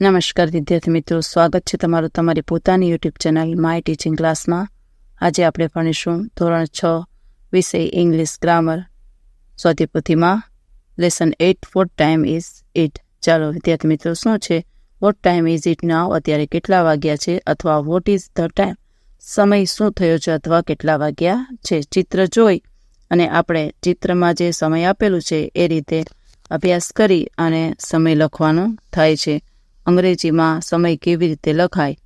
નમસ્કાર વિદ્યાર્થી મિત્રો, સ્વાગત છે તમારું તમારી પોતાની યુટ્યુબ ચેનલ માય ટીચિંગ ક્લાસમાં. આજે આપણે ભણીશું ધોરણ 6 વિષય ઇંગ્લિશ ગ્રામર સ્વાધ્યાયપોથીમાં lesson 8 what time is it. ચાલો વિદ્યાર્થી મિત્રો, શું છે what time is it now? અત્યારે કેટલા વાગ્યા છે, અથવા વોટ ઇઝ ધ ટાઈમ, સમય શું થયો છે અથવા કેટલા વાગ્યા છે. ચિત્ર જોઈ અને આપણે ચિત્રમાં જે સમય આપેલું છે એ રીતે અભ્યાસ કરી અને સમય લખવાનો થાય છે. અંગ્રેજીમાં સમય કેવી રીતે લખાય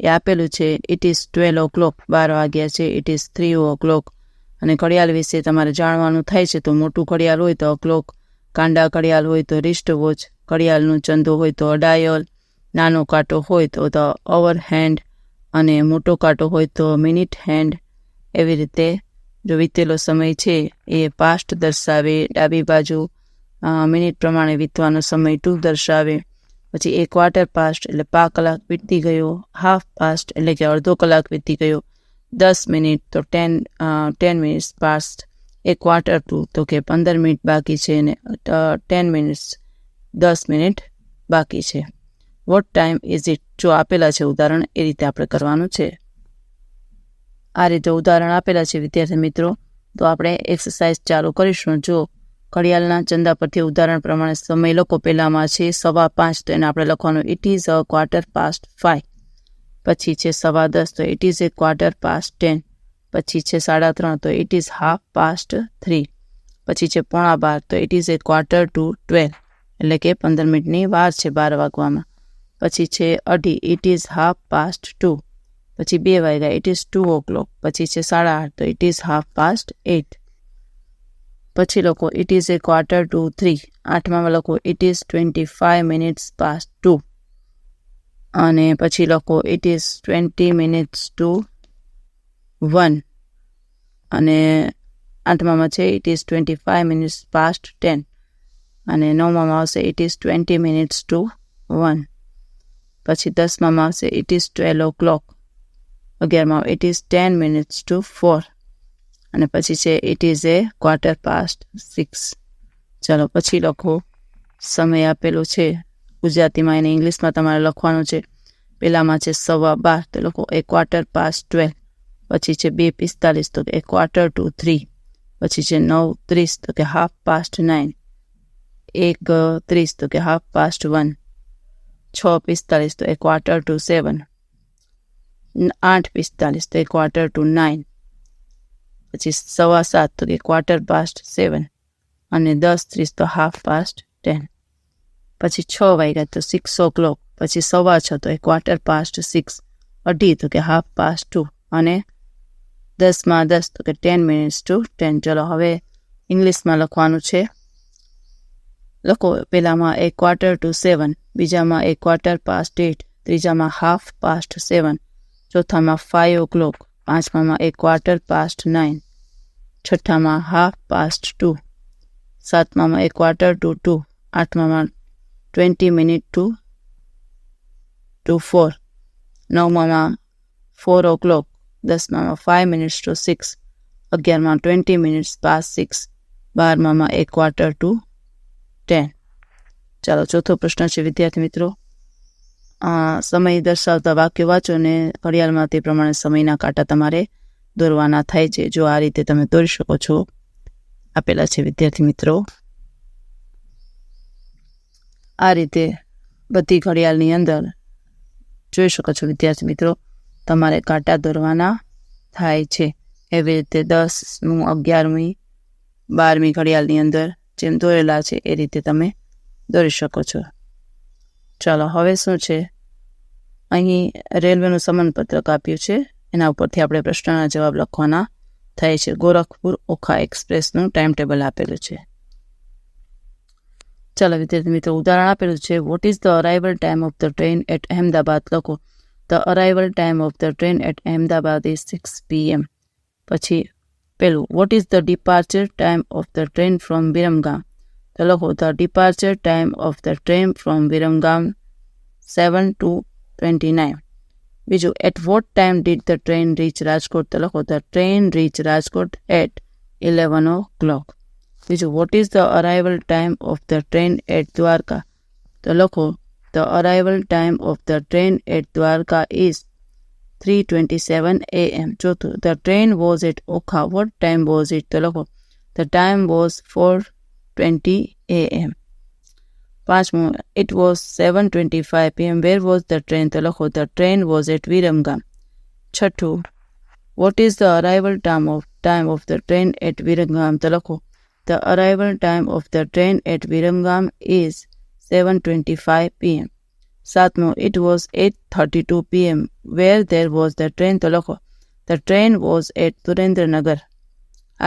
એ આપેલું છે. ઇટ ઇઝ 12 o'clock, 12 વાગ્યા છે. It is 3 o'clock. અને ઘડિયાળ વિશે તમારે જાણવાનું થાય છે તો મોટું ઘડિયાળ હોય તો ક્લોક, કાંડા ઘડિયાળ હોય તો રિસ્ટ વોચ, ઘડિયાળનું ચંદો હોય તો ડાયલ, નાનો કાંટો હોય તો ધ અવર હેન્ડ, અને મોટો કાંટો હોય તો મિનિટ હેન્ડ. એવી રીતે જો વીતેલો સમય છે એ પાસ્ટ દર્શાવે, ડાબી બાજુ મિનિટ પ્રમાણે વીતવાનો સમય ટુ દર્શાવે. પછી એક ક્વાર્ટર પાસ્ટ એટલે 5 કલાક વીતી ગયો, હાફ પાસ્ટ એટલે કે અડધો કલાક વીતી ગયો, 10 મિનિટ તો 10 મિનિટ્સ પાસ્ટ, એક ક્વાર્ટર ટુ તો કે 15 મિનિટ બાકી છે, અને 10 મિનિટ્સ 10 મિનિટ બાકી છે. What time is it? જો આપેલા છે ઉદાહરણ એ રીતે આપણે કરવાનું છે. આ રીતે ઉદાહરણ આપેલા છે વિદ્યાર્થી મિત્રો, તો આપણે એક્સરસાઇઝ ચાલુ કરીશું. જો ઘડિયાળના ચંદા પરથી ઉદાહરણ પ્રમાણે સમય લખો. પહેલામાં છે 5:15 તો એને આપણે લખવાનું it is a quarter past 5. પછી છે 10:15 તો it is a quarter past 10. પછી છે 3:30 તો ઇટ ઇઝ હાફ પાસ્ટ 3. પછી છે 11:15 તો it is a quarter two 12, એટલે કે 15 મિનિટની વાર છે 12 વાગવામાં. પછી છે 2:30 ઇટ ઇઝ હાફ પાસ્ટ 2. પછી 2 વાગ્યા ઇટ ઇઝ 2 o'clock. પછી છે 8:30 તો ઇટ ઇઝ હાફ પાસ્ટ 8. પછી લખો it is a quarter two 3. 8માં લખો ઇટ ઇઝ 25 મિનિટ્સ પાસ્ટ 2. અને પછી લખો ઇટ ઇઝ 20 મિનિટ્સ ટુ 1. અને 8માં છે ઇટ ઇઝ 25 મિનિટ્સ પાસ્ટ 10. અને 9માં આવશે ઇટ ઇઝ 20 મિનિટ્સ ટુ 1. પછી 10માં આવશે ઇટ ઇઝ 12 o'clock. 11માં ઇટ ઇઝ 10 મિનિટ્સ ટુ 4. અને પછી છે it is a quarter past 6. ચાલો પછી લખો સમય આપેલો છે ગુજરાતીમાં, એને ઇંગ્લિશમાં તમારે લખવાનું છે. પહેલામાં છે 12:15 તો લખો એ ક્વાર્ટર પાસ્ટ 12. પછી છે 2:45 તો એ ક્વાર્ટર ટુ 3. પછી છે 9:30 તો કે હાફ પાસ્ટ 9. 1:30 તો કે હાફ પાસ્ટ 1. 6:45 તો એ ક્વાર્ટર ટુ 7. 8:45 તો એ ક્વાર્ટર ટુ 9. પછી 7:15 તો કે ક્વાર્ટર પાસ્ટ 7. અને 10:30 તો હાફ પાસ્ટ 10. પછી 6 વાગ્યા તો 6 o'clock. પછી 6:15 તો એ ક્વાર્ટર પાસ્ટ 6. 2:30 તો કે હાફ પાસ્ટ 2. અને 10માં 10 તો કે 10 મિનિટ્સ ટુ 10. ચલો હવે ઇંગ્લિશમાં લખવાનું છે. લખો પહેલામાં એ ક્વાર્ટર ટુ 7, બીજામાં એ ક્વાર્ટર પાસ્ટ 8, ત્રીજામાં હાફ પાસ્ટ 7, ચોથામાં 5 o'clock, 5માં એ ક્વાર્ટર પાસ્ટ 9, છઠ્ઠામાં હાફ પાસ્ટ 2, 7માં એ ક્વાર્ટર ટુ 2, 8માં 20 મિનિટ ટુ 4, 9માં 4 o'clock, 10માં 5 મિનિટ્સ ટુ 6, 11માં 20 મિનિટ્સ પાસ્ટ 6, 12માં એ ક્વાર્ટર ટુ 10. ચાલો ચોથો પ્રશ્ન છે વિદ્યાર્થી મિત્રો, સમય દર્શાવતા વાક્યો વાંચો અને ઘડિયાળમાં તે પ્રમાણે સમયના કાંટા તમારે દોરવાના થાય છે. જો આ રીતે તમે દોરી શકો છો, આપેલા છે વિદ્યાર્થી મિત્રો. આ રીતે બધી ઘડિયાળની અંદર જોઈ શકો છો વિદ્યાર્થી મિત્રો, તમારે કાંટા દોરવાના થાય છે. એવી રીતે 10મી, 11મી, 12મી ઘડિયાળની અંદર જેમ દોરેલા છે એ રીતે તમે દોરી શકો છો. ચાલો હવે શું છે, અહીં રેલવેનું સમાનપત્રક આપ્યું છે, એના ઉપરથી આપણે પ્રશ્નના જવાબ લખવાના થાય છે. ગોરખપુર ઓખા એક્સપ્રેસનું ટાઈમ ટેબલ આપેલું છે. ચાલો વિદ્યાર્થી મિત્રો, ઉદાહરણ આપેલું છે. What is the arrival time of the train at Ahmedabad? લખો the arrival time of the train at Ahmedabad is 6 PM. પછી પેલું what is the departure time of the train from Viramgam? તો લખો the departure time of the train from Viramgam 7:29. બીજું at what time did the train reach Rajkot? તો લખો the train reach Rajkot at 11 o'clock. બીજું what is the arrival time of the train at Dwarka? તો લખો The arrival time of the train at Dwarka is 3:27 a.m. ચોથું, the train was at Okha. What time was it? તો લખો the time was 4:20 a.m. પાંચમું, it was 7:25 p.m. Where was the train? તો લખો the train was at Viramgam. છઠ્ઠું, what is the arrival time of the train at Viramgam? તો લખો the arrival time of the train at Viramgam is 7:25 p.m. સાતમું, it was 8:32 p.m. Where there was the train? તો લખો the train was at Surendranagar.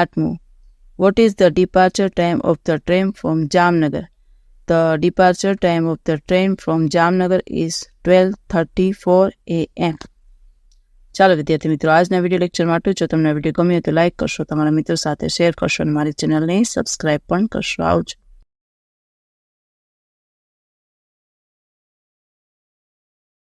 આઠમું, what is the departure time of the train from Jamnagar? The departure time of the train from Jamnagar is 12:34 a.m. ચાલો વિદ્યાર્થી મિત્રો, આજના video lecture માટે જો તમને વિડીયો ગમ્યો તો લાઇક કરશો, તમારા મિત્રો સાથે શેર કરશો અને મારી ચેનલને સબસ્ક્રાઇબ પણ કરશો. આવજો.